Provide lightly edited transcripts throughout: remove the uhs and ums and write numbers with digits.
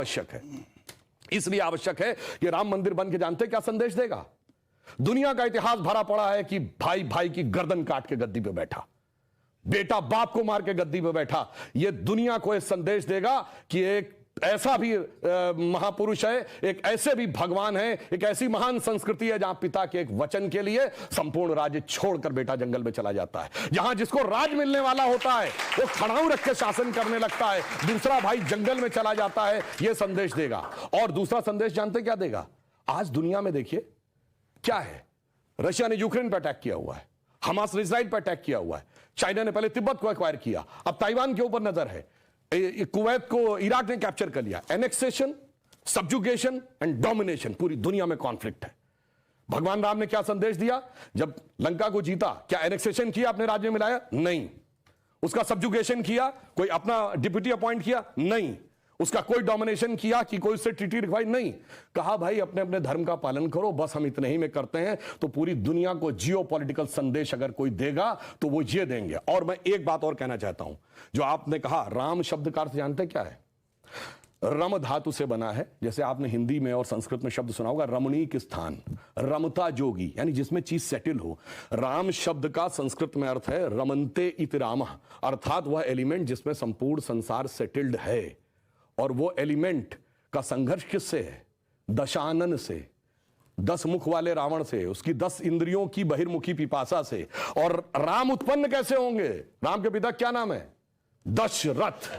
आवश्यक है। इसलिए आवश्यक है कि राम मंदिर बन के जानते क्या संदेश देगा? दुनिया का इतिहास भरा पड़ा है कि भाई भाई की गर्दन काट के गद्दी पे बैठा, बेटा बाप को मार के गद्दी पे बैठा। यह दुनिया को एक संदेश देगा कि एक ऐसा भी महापुरुष है, एक ऐसे भी भगवान है, एक ऐसी महान संस्कृति है जहां पिता के एक वचन के लिए संपूर्ण राज्य छोड़कर बेटा जंगल में चला जाता है। जहां जिसको राज मिलने वाला होता है वो खड़ाऊ रख के शासन करने लगता है, दूसरा भाई जंगल में चला जाता है। यह संदेश देगा। और दूसरा संदेश जानते क्या देगा? आज दुनिया में देखिए क्या है, रशिया ने यूक्रेन पर अटैक किया हुआ है, हमास ने इजराइल पर अटैक किया हुआ है, चाइना ने पहले तिब्बत को एक्वायर किया, अब ताइवान के ऊपर नजर है, कुवैत को इराक ने कैप्चर कर लिया। एनेक्सेशन, सब्जुगेशन एंड डोमिनेशन, पूरी दुनिया में कॉन्फ्लिक्ट है। भगवान राम ने क्या संदेश दिया? जब लंका को जीता, क्या एनेक्सेशन किया, अपने राज्य में मिलाया? नहीं। उसका सब्जुगेशन किया, कोई अपना डिप्यूटी अपॉइंट किया? नहीं। उसका कोई डोमिनेशन किया कि कोई उससे ट्रीटी रिक्वायर? नहीं। कहा भाई अपने अपने धर्म का पालन करो, बस हम इतने ही में करते हैं। तो पूरी दुनिया को जियोपॉलिटिकल संदेश अगर कोई देगा तो वो ये देंगे। और मैं एक बात और कहना चाहता हूं, जो आपने कहा राम शब्द का अर्थ जानते क्या है? रम धातु से बना है। जैसे आपने हिंदी में और संस्कृत में शब्द सुना होगा रमणीक स्थान, रमता जोगी, यानी जिसमें चीज सेटल हो। राम शब्द का संस्कृत में अर्थ है रमन्ते इति रामः, अर्थात वह एलिमेंट जिसमें संपूर्ण संसार सेटल्ड है। और वो एलिमेंट का संघर्ष किससे है? दशानन से, 10 मुख वाले रावण से, उसकी 10 इंद्रियों की बहिर्मुखी पिपासा से। और राम उत्पन्न कैसे होंगे? राम के पिता क्या नाम है? दशरथ।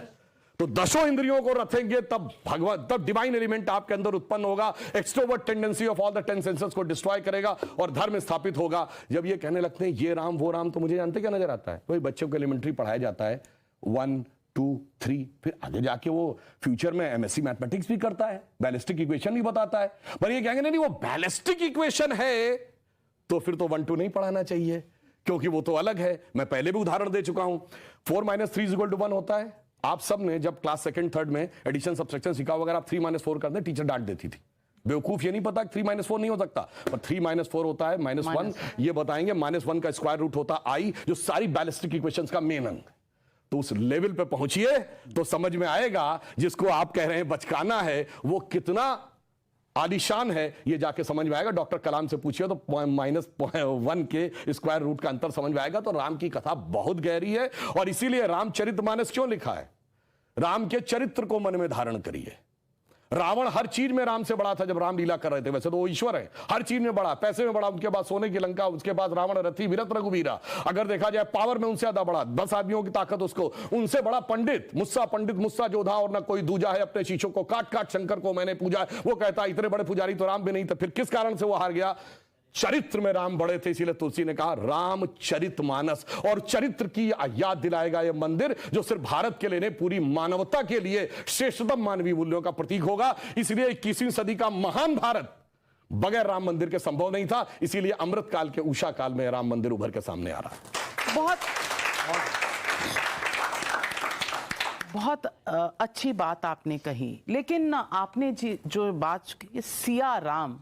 तो 10 इंद्रियों को रखेंगे तब भगवान, तब डिवाइन एलिमेंट आपके अंदर उत्पन्न होगा। Extrovert tendency of all the 10 senses को डिस्ट्रॉय करेगा और धर्म स्थापित होगा। जब ये कहने लगते हैं ये राम वो राम, तो मुझे जानते क्या नजर आता है? वही बच्चों को एलिमेंट्री पढ़ाया जाता है 1 2 3, फिर आगे जाके वो फ्यूचर में एमएससी मैथमेटिक्स भी करता है, बैलिस्टिक इक्वेशन भी बताता है। पर ये कहेंगे नहीं वो बैलिस्टिक इक्वेशन है, तो फिर तो 1 2 नहीं पढ़ाना चाहिए, क्योंकि वो तो अलग है। मैं पहले भी उदाहरण दे चुका हूं। 4 - 3 = 1 होता है। आप सब ने जब क्लास 2nd 3rd में एडिशन सब्सट्रैक्शन सीखा होगा, आप 3 - 4 करते हैं, टीचर डांट देती थी। बेवकूफ ये नहीं पता 3 - 4 नहीं हो सकता, पर 3 - 4 होता है -1। ये बताएंगे -1 का स्क्वायर रूट होता आई, जो सारी बैलिस्टिक इक्वेशंस का मेन अंग। तो उस लेवल पे पहुंचिए तो समझ में आएगा जिसको आप कह रहे हैं बचकाना है वो कितना आलीशान है। ये जाके समझ में आएगा। डॉक्टर कलाम से पूछिए तो -1 के स्क्वायर रूट का अंतर समझ में आएगा। तो राम की कथा बहुत गहरी है और इसीलिए रामचरितमानस क्यों लिखा है? राम के चरित्र को मन में धारण करिए। रावण हर चीज में राम से बड़ा था जब राम लीला कर रहे थे। वैसे तो वो ईश्वर है, हर चीज में बड़ा, पैसे में बड़ा, उनके पास सोने की लंका, उसके पास रावण रथी विरत रघुवीरा। अगर देखा जाए पावर में उनसे ज्यादा बड़ा, 10 आदमियों की ताकत उसको, उनसे बड़ा पंडित मुस्सा जोधा और ना कोई दूजा है। अपने शीशों को काट काट शंकर को मैंने पूजा। वो कहता इतने बड़े पुजारी तो राम भी नहीं थे। फिर किस कारण से वो हार गया? चरित्र में राम बड़े थे। इसीलिए तुलसी ने कहा रामचरितमानस। और चरित्र की याद दिलाएगा यह मंदिर, जो सिर्फ भारत के लिए नहीं पूरी मानवता के लिए श्रेष्ठतम मानवीय मूल्यों का प्रतीक होगा। इसलिए 21वीं सदी का महान भारत बगैर राम मंदिर के संभव नहीं था। इसीलिए अमृत काल के उषा काल में राम मंदिर उभर के सामने आ रहा है। बहुत अच्छी बात आपने कही, लेकिन आपने जो बात की सिया राम